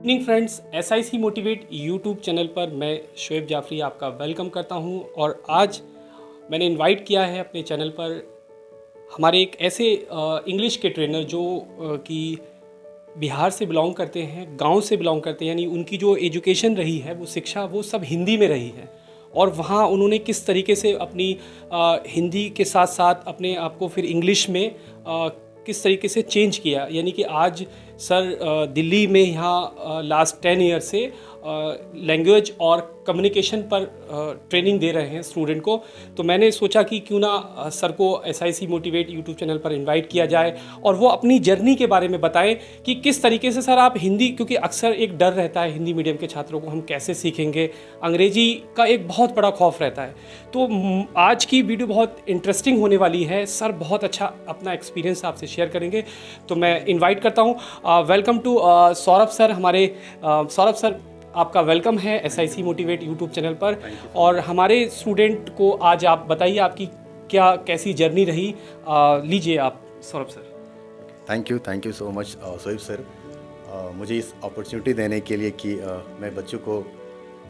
Evening friends, SIC motivate YouTube channel पर मैं शोएब जाफरी आपका वेलकम करता हूं। और आज मैंने इनवाइट किया है अपने चैनल पर हमारे एक ऐसे इंग्लिश के ट्रेनर जो कि बिहार से बिलोंग करते हैं, गांव से बिलोंग करते हैं, यानी उनकी जो एजुकेशन रही है, वो शिक्षा, वो सब हिंदी में रही है। और वहाँ उन्होंने किस तरीके से अपनी हिंदी के साथ साथ अपने आप को फिर इंग्लिश में किस तरीके से चेंज किया, यानी कि आज सर दिल्ली में यहाँ लास्ट 10 ईयर से लैंग्वेज और कम्युनिकेशन पर ट्रेनिंग दे रहे हैं स्टूडेंट को। तो मैंने सोचा कि क्यों ना सर को SIC मोटिवेट यूट्यूब चैनल पर इनवाइट किया जाए और वो अपनी जर्नी के बारे में बताएं कि किस तरीके से सर आप हिंदी, क्योंकि अक्सर एक डर रहता है हिंदी मीडियम के छात्रों को, हम कैसे सीखेंगे, अंग्रेजी का एक बहुत बड़ा खौफ रहता है। तो आज की वीडियो बहुत इंटरेस्टिंग होने वाली है। सर बहुत अच्छा अपना एक्सपीरियंस आपसे शेयर करेंगे। तो मैं इन्वाइट करता हूँ, वेलकम टू सौरभ सर। हमारे सौरभ सर, आपका वेलकम है SIC मोटिवेट यूट्यूब चैनल पर। और हमारे स्टूडेंट को आज आप बताइए आपकी क्या कैसी जर्नी रही। लीजिए आप Saurabh sir. Thank you so much Shoaib sir, मुझे इस अपॉर्चुनिटी देने के लिए कि मैं बच्चों को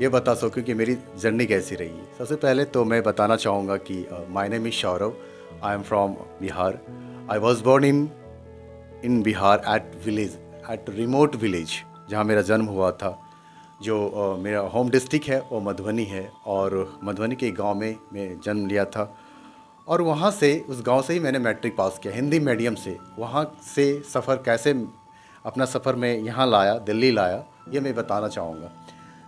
ये बता सकूं कि मेरी जर्नी कैसी रही। सबसे पहले तो मैं बताना चाहूँगा कि my name is Saurabh, I am from Bihar. I was born in Bihar at remote village, जहाँ मेरा जन्म हुआ था। जो मेरा होम डिस्ट्रिक्ट है वो मधुबनी है, और मधुबनी के गांव में मैं जन्म लिया था। और वहाँ से, उस गांव से ही मैंने मैट्रिक पास किया हिंदी मीडियम से। वहाँ से सफ़र कैसे, अपना सफ़र में यहाँ लाया, दिल्ली लाया, ये मैं बताना चाहूँगा।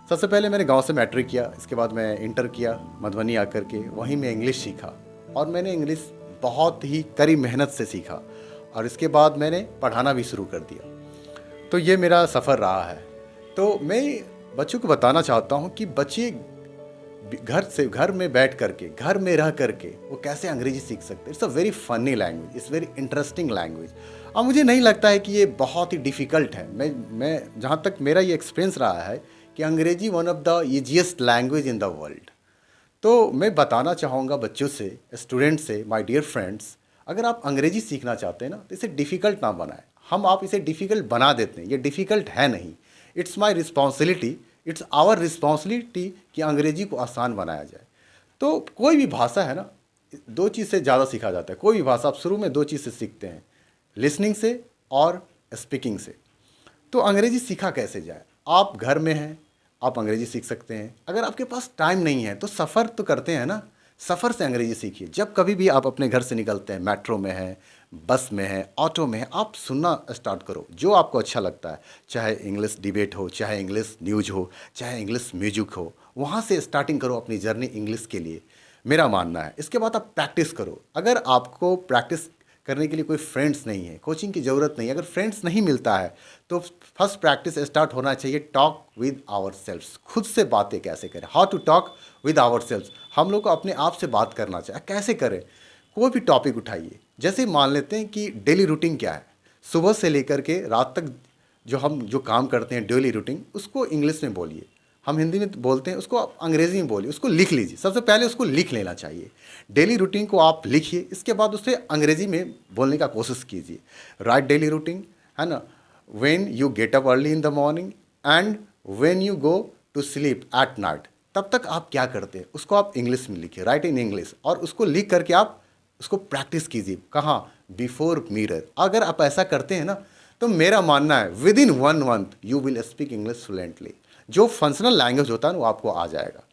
सबसे पहले मैंने गांव से मैट्रिक किया, इसके बाद मैं इंटर किया मधुबनी आकर के। वहीं मैं इंग्लिश सीखा, और मैंने इंग्लिश बहुत ही कड़ी मेहनत से सीखा, और इसके बाद मैंने पढ़ाना भी शुरू कर दिया। तो ये मेरा सफ़र रहा है। तो मैं बच्चों को बताना चाहता हूँ कि बच्चे घर में बैठ करके, घर में रह करके वो कैसे अंग्रेजी सीख सकते हैं। It's a very funny language, it's very interesting language. और मुझे नहीं लगता है कि ये बहुत ही डिफ़िकल्ट है। मैं जहाँ तक मेरा ये एक्सपीरियंस रहा है कि अंग्रेजी one of the easiest language in the world. तो मैं बताना चाहूँगा बच्चों से, स्टूडेंट से, माय डियर फ्रेंड्स, अगर आप अंग्रेजी सीखना चाहते हैं ना, तो इसे डिफ़िकल्ट ना बनाएं। आप इसे डिफ़िकल्ट बना देते हैं, ये डिफ़िकल्ट है नहीं। It's my responsibility, it's our responsibility कि अंग्रेजी को आसान बनाया जाए। तो कोई भी भाषा है ना, दो चीज़ से ज़्यादा सीखा जाता है। कोई भी भाषा आप शुरू में दो चीज़ से सीखते हैं, लिसनिंग से और स्पीकिंग से। तो अंग्रेजी सीखा कैसे जाए? आप घर में हैं, आप अंग्रेजी सीख सकते हैं। अगर आपके पास टाइम नहीं है तो सफ़र तो करते हैं ना, सफ़र से अंग्रेजी सीखिए। जब कभी भी आप अपने घर से निकलते हैं, मेट्रो में हैं, बस में हैं, ऑटो में हैं, आप सुनना स्टार्ट करो जो आपको अच्छा लगता है। चाहे इंग्लिश डिबेट हो, चाहे इंग्लिश न्यूज हो, चाहे इंग्लिश म्यूजिक हो, वहाँ से स्टार्टिंग करो अपनी जर्नी इंग्लिश के लिए, मेरा मानना है। इसके बाद आप प्रैक्टिस करो। अगर आपको प्रैक्टिस करने के लिए कोई फ्रेंड्स नहीं है, कोचिंग की ज़रूरत नहीं है, अगर फ्रेंड्स नहीं मिलता है, तो फर्स्ट प्रैक्टिस स्टार्ट होना चाहिए टॉक विद आवर सेल्फ्स। खुद से बातें कैसे करें, how to talk with our selfs. हम लोग को अपने आप से बात करना चाहिए। कैसे करें? कोई भी टॉपिक उठाइए। जैसे मान लेते हैं कि डेली रूटीन क्या है, सुबह से लेकर के रात तक हम जो काम करते हैं डेली रूटीन, उसको इंग्लिश में बोलिए। हम हिंदी में बोलते हैं, उसको आप अंग्रेज़ी में बोलिए। उसको लिख लीजिए। सबसे पहले उसको लिख लेना चाहिए। डेली रूटीन को आप लिखिए, इसके बाद उसे अंग्रेज़ी में बोलने का कोशिश कीजिए। राइट डेली रूटीन, है ना, when you get up early in the morning and when you go to sleep at night. तब तक आप क्या करते हैं, उसको आप इंग्लिश में लिखिए, राइट इन इंग्लिश। और उसको लिख करके आप उसको प्रैक्टिस कीजिए। कहाँ? Before mirror. अगर आप ऐसा करते हैं ना, तो मेरा मानना है with in 1 month you will speak English fluently. जो फंक्शनल लैंग्वेज होता है ना, वो आपको आ जाएगा।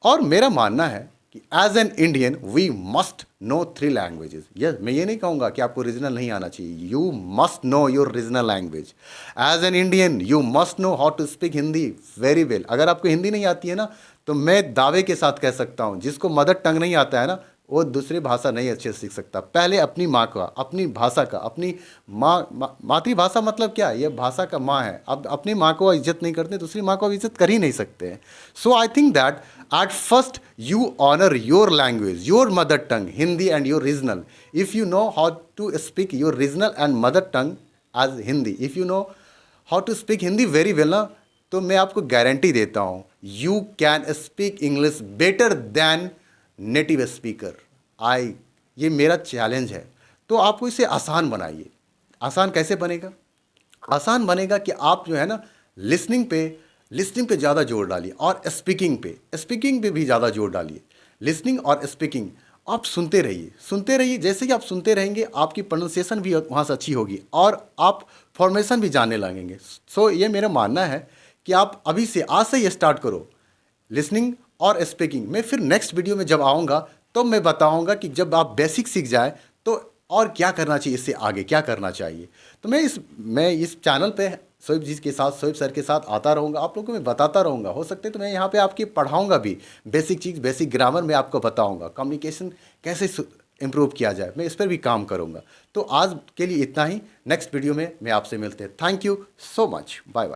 और मेरा मानना है कि as an Indian we must know 3 languages. Yes, मैं ये नहीं कहूँगा कि आपको रीजनल नहीं आना चाहिए। You must know your regional language. As an Indian you must know how to speak Hindi very well. अगर आपको हिंदी नहीं आती है ना, तो मैं दावे के साथ कह सकता हूँ, जिसको मदर टंग नहीं आता है ना, वो दूसरी भाषा नहीं अच्छे से सीख सकता। पहले अपनी माँ का, अपनी भाषा का, अपनी मातृभाषा मतलब क्या है, ये भाषा का माँ है। अब अपनी माँ को इज्जत नहीं करते, दूसरी माँ को इज्जत कर ही नहीं सकते हैं। So I think that at first you honour your language, your mother tongue Hindi and your regional. If you know how to speak your regional and mother tongue as Hindi, if you know how to speak Hindi very well ना, तो मैं आपको guarantee देता हूँ you can speak English better than native speaker. ये मेरा challenge है। तो आपको इसे आसान बनाइए। आसान कैसे बनेगा? आसान बनेगा कि आप जो है ना, लिसनिंग पे ज़्यादा जोर डालिए और स्पीकिंग पे भी ज़्यादा जोर डालिए। लिसनिंग और स्पीकिंग आप सुनते रहिए। जैसे कि आप सुनते रहेंगे आपकी प्रोनाउंसिएशन भी वहाँ से अच्छी होगी और आप फॉर्मेशन भी जानने लगेंगे। सो ये मेरा मानना है कि आप अभी से आज से ही स्टार्ट करो लिसनिंग और स्पीकिंग। मैं फिर नेक्स्ट वीडियो में जब आऊँगा तो मैं बताऊँगा कि जब आप बेसिक सीख जाए तो और क्या करना चाहिए, इससे आगे क्या करना चाहिए। तो मैं इस चैनल पे शोएब सर के साथ आता रहूँगा, आप लोगों को मैं बताता रहूँगा। हो सकता है तो मैं यहाँ पे आपकी पढ़ाऊँगा भी, बेसिक ग्रामर में आपको बताऊँगा, कम्युनिकेशन कैसे इम्प्रूव किया जाए, मैं इस पर भी काम करूँगा। तो आज के लिए इतना ही, नेक्स्ट वीडियो में मैं आपसे मिलते हैं। Thank you so much, bye bye.